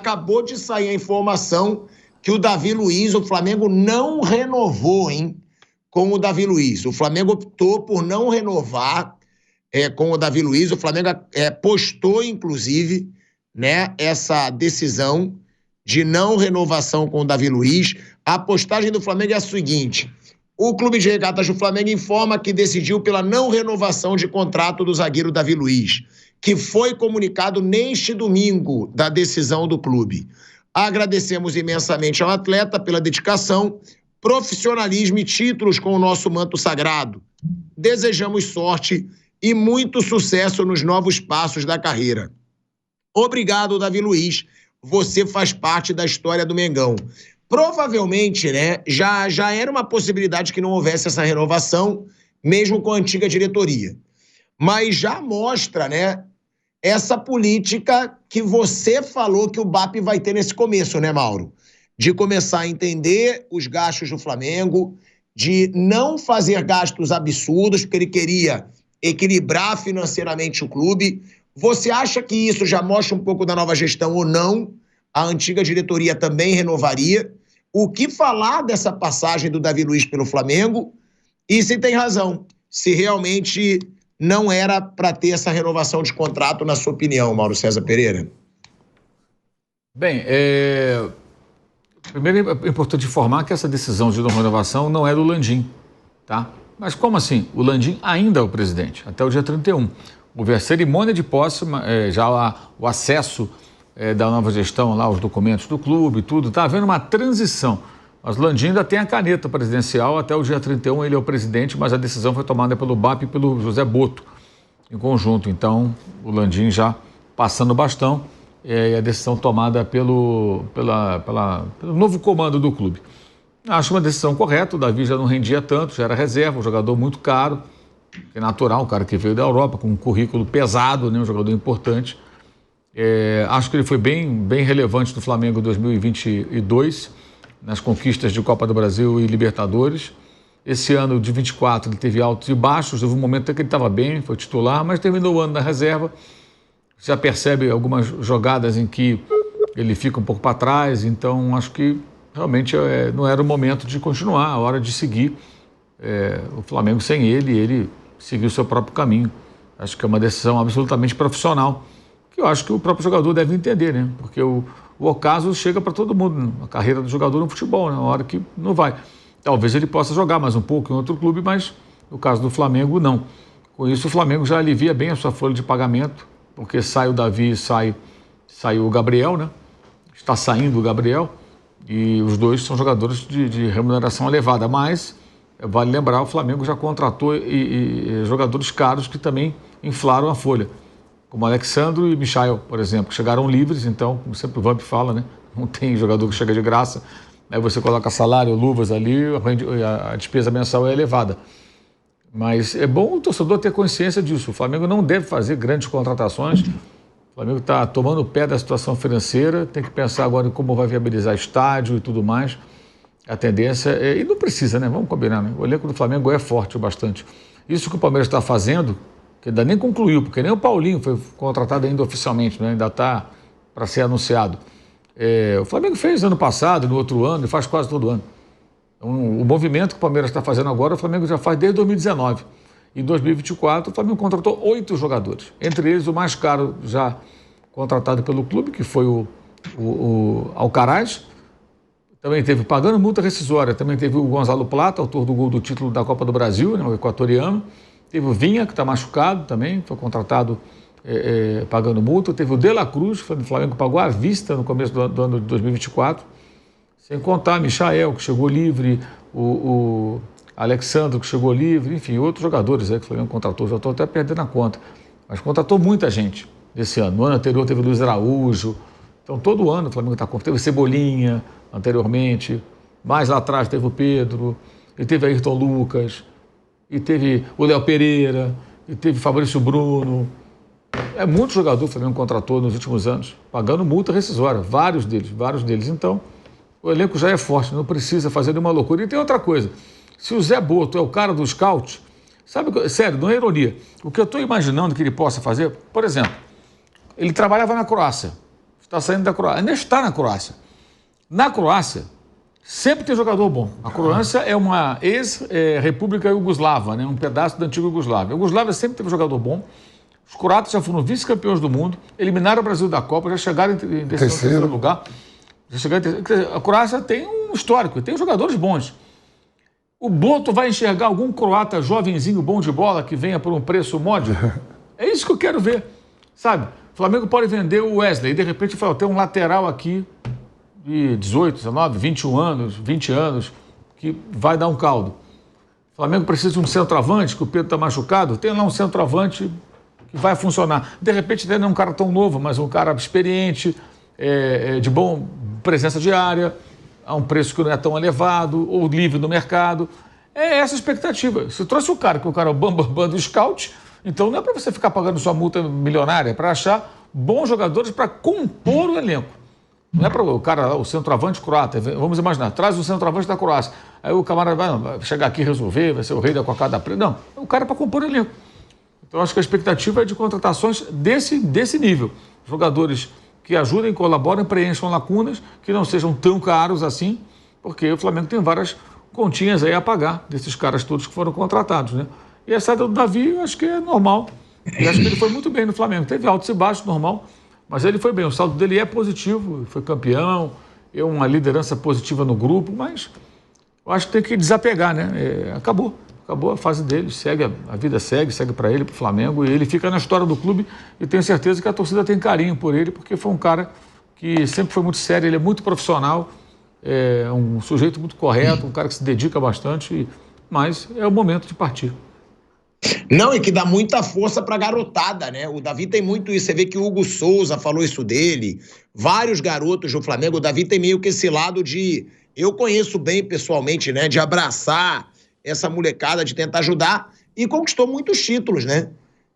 acabou de sair a informação que o Davi Luiz, o Flamengo não renovou, hein, com o Davi Luiz. O Flamengo optou por não renovar com o Davi Luiz. O Flamengo postou, inclusive, né, essa decisão de não renovação com o Davi Luiz. A postagem do Flamengo é a seguinte: o Clube de Regatas do Flamengo informa que decidiu pela não renovação de contrato do zagueiro Davi Luiz, que foi comunicado neste domingo da decisão do clube. Agradecemos imensamente ao atleta pela dedicação, profissionalismo e títulos com o nosso manto sagrado. Desejamos sorte e muito sucesso nos novos passos da carreira. Obrigado, Davi Luiz. Você faz parte da história do Mengão. Provavelmente, né, já era uma possibilidade que não houvesse essa renovação, mesmo com a antiga diretoria. Mas já mostra, né, essa política que você falou que o BAP vai ter nesse começo, né, Mauro? De começar a entender os gastos do Flamengo, de não fazer gastos absurdos, porque ele queria equilibrar financeiramente o clube. Você acha que isso já mostra um pouco da nova gestão ou não? A antiga diretoria também renovaria. O que falar dessa passagem do Davi Luiz pelo Flamengo? E se tem razão, se realmente não era para ter essa renovação de contrato, na sua opinião, Mauro César Pereira? Bem, primeiro é importante informar que essa decisão de não renovação não é do Landim, tá? Mas como assim? O Landim ainda é o presidente, até o dia 31. Houve a cerimônia de posse, já lá, o acesso da nova gestão, lá os documentos do clube, tudo, está havendo uma transição. Mas o Landim ainda tem a caneta presidencial, até o dia 31 ele é o presidente, mas a decisão foi tomada pelo BAP e pelo José Boto, em conjunto. Então, o Landim já passando o bastão, e a decisão tomada pelo novo comando do clube. Acho uma decisão correta, o Davi já não rendia tanto, já era reserva, um jogador muito caro, que é natural, um cara que veio da Europa, com um currículo pesado, né, um jogador importante. Acho que ele foi bem relevante no Flamengo em 2022, nas conquistas de Copa do Brasil e Libertadores. Esse ano de 24 ele teve altos e baixos, houve um momento até que ele estava bem, foi titular, mas terminou o ano na reserva. Já percebe algumas jogadas em que ele fica um pouco para trás, então acho que realmente não era o momento de continuar, a hora de seguir o Flamengo sem ele seguiu o seu próprio caminho. Acho que é uma decisão absolutamente profissional, que eu acho que o próprio jogador deve entender, né? Porque o ocaso chega para todo mundo, né? A carreira do jogador no futebol, né? Uma hora que não vai. Talvez ele possa jogar mais um pouco em outro clube, mas no caso do Flamengo, não. Com isso, o Flamengo já alivia bem a sua folha de pagamento, porque sai o Davi e sai o Gabriel, né? Está saindo o Gabriel, e os dois são jogadores de remuneração elevada, mas vale lembrar, o Flamengo já contratou jogadores caros que também inflaram a folha, como Alexandro e Michael, por exemplo, que chegaram livres. Então, como sempre o Vamp fala, né? Não tem jogador que chega de graça, aí você coloca salário, luvas ali, a despesa mensal é elevada. Mas é bom o torcedor ter consciência disso. O Flamengo não deve fazer grandes contratações. O Flamengo está tomando o pé da situação financeira, tem que pensar agora em como vai viabilizar estádio e tudo mais. A tendência e não precisa, né? Vamos combinar, né? O elenco do Flamengo é forte o bastante. Isso que o Palmeiras está fazendo, que ainda nem concluiu, porque nem o Paulinho foi contratado ainda oficialmente, né? Ainda está para ser anunciado. O Flamengo fez ano passado, no outro ano, e faz quase todo ano. Então, o movimento que o Palmeiras está fazendo agora, o Flamengo já faz desde 2019. Em 2024, o Flamengo contratou 8 jogadores. Entre eles, o mais caro já contratado pelo clube, que foi o Alcaraz. Também teve, pagando multa rescisória, também teve o Gonzalo Plata, autor do gol do título da Copa do Brasil, né, o equatoriano. Teve o Vinha, que está machucado também, foi contratado pagando multa. Teve o De La Cruz, que o Flamengo pagou à vista no começo do ano de 2024. Sem contar Michael, que chegou livre, o Alexandre, que chegou livre, enfim, outros jogadores aí que o Flamengo contratou. Já estou até perdendo a conta. Mas contratou muita gente esse ano. No ano anterior teve o Luiz Araújo. Então, todo ano o Flamengo está contratando. Teve o Cebolinha anteriormente. Mais lá atrás teve o Pedro. E teve Ayrton Lucas. E teve o Léo Pereira. E teve o Fabrício Bruno. Muito jogador o Flamengo contratou nos últimos anos, pagando multa rescisória. Vários deles. Então, o elenco já é forte, não precisa fazer nenhuma loucura. E tem outra coisa. Se o Zé Boto é o cara do scout, sabe, sério, não é ironia. O que eu estou imaginando que ele possa fazer, por exemplo, ele trabalhava na Croácia, está saindo da Croácia, ainda está na Croácia. Na Croácia, sempre tem jogador bom. A Croácia é uma ex-república iugoslava, né? Um pedaço da antiga Iugoslávia. A Iugoslávia sempre teve jogador bom. Os croatas já foram vice-campeões do mundo, eliminaram o Brasil da Copa, já chegaram em terceiro lugar. A Croácia tem um histórico, tem jogadores bons. O Boto vai enxergar algum croata jovenzinho bom de bola que venha por um preço módico? É isso que eu quero ver, sabe? O Flamengo pode vender o Wesley e de repente fala, tem um lateral aqui de 18, 19, 21 anos, 20 anos, que vai dar um caldo. O Flamengo precisa de um centroavante, que o Pedro está machucado, tem lá um centroavante que vai funcionar. De repente não é um cara tão novo, mas um cara experiente, de bom presença diária, a um preço que não é tão elevado, ou livre no mercado. É essa a expectativa. Você trouxe o cara, que o cara é o bambambam do scout, então não é para você ficar pagando sua multa milionária, é para achar bons jogadores para compor o elenco. Não é para o cara, o centroavante croata, vamos imaginar, traz o centroavante da Croácia, aí o camarada vai chegar aqui e resolver, vai ser o rei da cocada preta. Não, é o cara para compor o elenco. Então acho que a expectativa é de contratações desse nível. Jogadores que ajudem, colaborem, preencham lacunas, que não sejam tão caros assim, porque o Flamengo tem várias continhas aí a pagar desses caras todos que foram contratados, né? E a saída do Davi, eu acho que é normal. Eu acho que ele foi muito bem no Flamengo. Teve altos e baixos, normal, mas ele foi bem. O saldo dele é positivo, foi campeão, é uma liderança positiva no grupo, mas eu acho que tem que desapegar, né? Acabou a fase dele, a vida segue para ele, para o Flamengo, e ele fica na história do clube e tenho certeza que a torcida tem carinho por ele, porque foi um cara que sempre foi muito sério, ele é muito profissional, é um sujeito muito correto, um cara que se dedica bastante, mas é o momento de partir. Não, e que dá muita força pra garotada, né? O Davi tem muito isso. Você vê que o Hugo Souza falou isso dele. Vários garotos do Flamengo. O Davi tem meio que esse lado de... Eu conheço bem pessoalmente, né? De abraçar essa molecada, de tentar ajudar. E conquistou muitos títulos, né?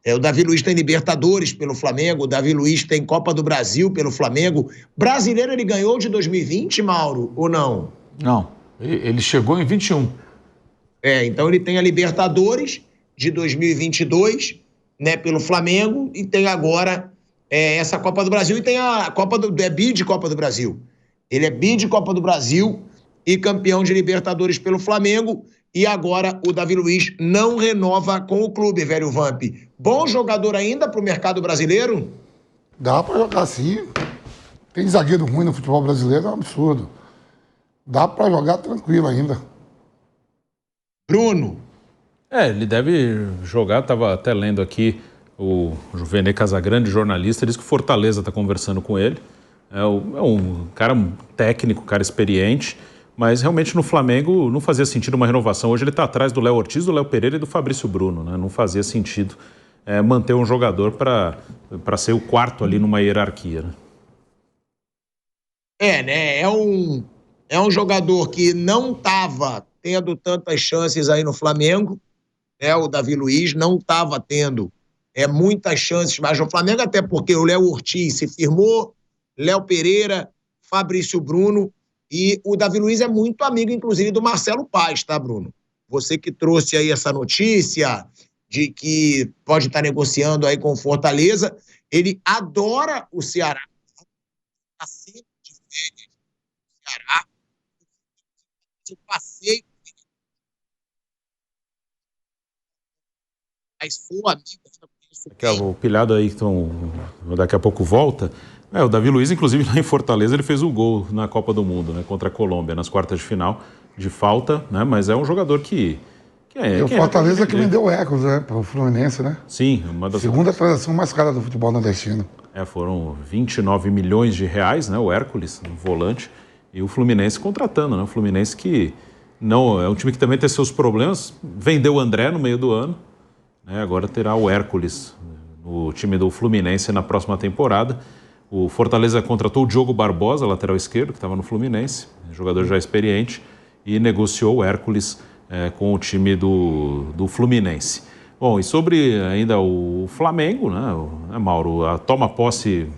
O Davi Luiz tem Libertadores pelo Flamengo. O Davi Luiz tem Copa do Brasil pelo Flamengo. Brasileiro ele ganhou de 2020, Mauro, ou não? Não, ele chegou em 21. Então ele tem a Libertadores de 2022, né, pelo Flamengo, e tem agora essa Copa do Brasil, e tem a Copa bi de Copa do Brasil. Ele é bi de Copa do Brasil e campeão de Libertadores pelo Flamengo, e agora o Davi Luiz não renova com o clube, velho Vamp. Bom jogador ainda para o mercado brasileiro? Dá para jogar sim. Tem zagueiro ruim no futebol brasileiro, é um absurdo. Dá para jogar tranquilo ainda. Bruno? Ele deve jogar, estava até lendo aqui o Juvenê Casagrande, jornalista, diz que o Fortaleza está conversando com ele. É um cara técnico, um cara experiente, mas realmente no Flamengo não fazia sentido uma renovação. Hoje ele está atrás do Léo Ortiz, do Léo Pereira e do Fabrício Bruno, né? Não fazia sentido manter um jogador para ser o quarto ali numa hierarquia, né? Né? É um jogador que não estava tendo tantas chances aí no Flamengo, né? O Davi Luiz não estava tendo muitas chances mais no Flamengo, até porque o Léo Ortiz se firmou, Léo Pereira, Fabrício Bruno, e o Davi Luiz é muito amigo, inclusive, do Marcelo Paes, tá, Bruno? Você que trouxe aí essa notícia de que pode estar negociando aí com o Fortaleza, ele adora o Ceará, está sempre de férias no Ceará, eu passei mas sou amigo. O pilhado aí, então, daqui a pouco volta. O Davi Luiz, inclusive, lá em Fortaleza, ele fez o gol na Copa do Mundo, né, contra a Colômbia, nas quartas de final, de falta, né, mas é um jogador que o Fortaleza que vendeu o Ecos, né, para o Fluminense, né? Sim, uma das... Segunda transação mais cara do futebol nordestino. Foram 29 milhões de reais, né, o Hércules, no volante, e o Fluminense contratando, né, o Fluminense que não é um time que também tem seus problemas, vendeu o André no meio do ano, agora terá o Hércules no time do Fluminense na próxima temporada. O Fortaleza contratou o Diogo Barbosa, lateral esquerdo, que estava no Fluminense, jogador já experiente, e negociou o Hércules com o time do Fluminense. Bom, e sobre ainda o Flamengo, né, Mauro, a toma posse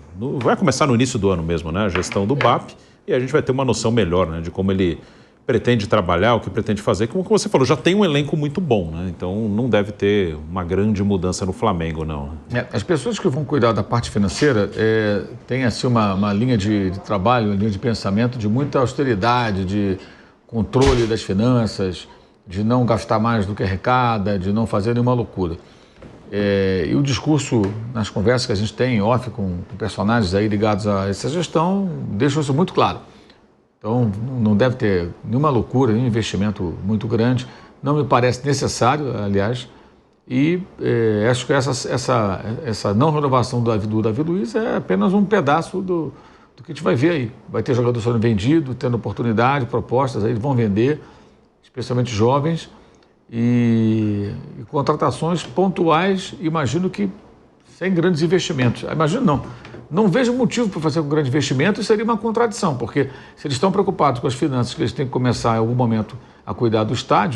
vai começar no início do ano mesmo, né, a gestão do BAP, e a gente vai ter uma noção melhor, né, de como ele pretende trabalhar, o que pretende fazer. Como você falou, já tem um elenco muito bom, né? Então não deve ter uma grande mudança no Flamengo, não. As pessoas que vão cuidar da parte financeira têm assim uma linha de trabalho, uma linha de pensamento de muita austeridade, de controle das finanças, de não gastar mais do que arrecada, de não fazer nenhuma loucura. E o discurso, nas conversas que a gente tem off com personagens aí ligados a essa gestão, deixa isso muito claro. Então, não deve ter nenhuma loucura, nenhum investimento muito grande. Não me parece necessário, aliás. E acho que essa não renovação do Davi Luiz é apenas um pedaço do que a gente vai ver aí. Vai ter jogador sendo vendido, tendo oportunidade, propostas, aí vão vender, especialmente jovens. E contratações pontuais, imagino que sem grandes investimentos. Imagino não vejo motivo para fazer um grande investimento e seria uma contradição, porque se eles estão preocupados com as finanças, que eles têm que começar em algum momento a cuidar do estádio,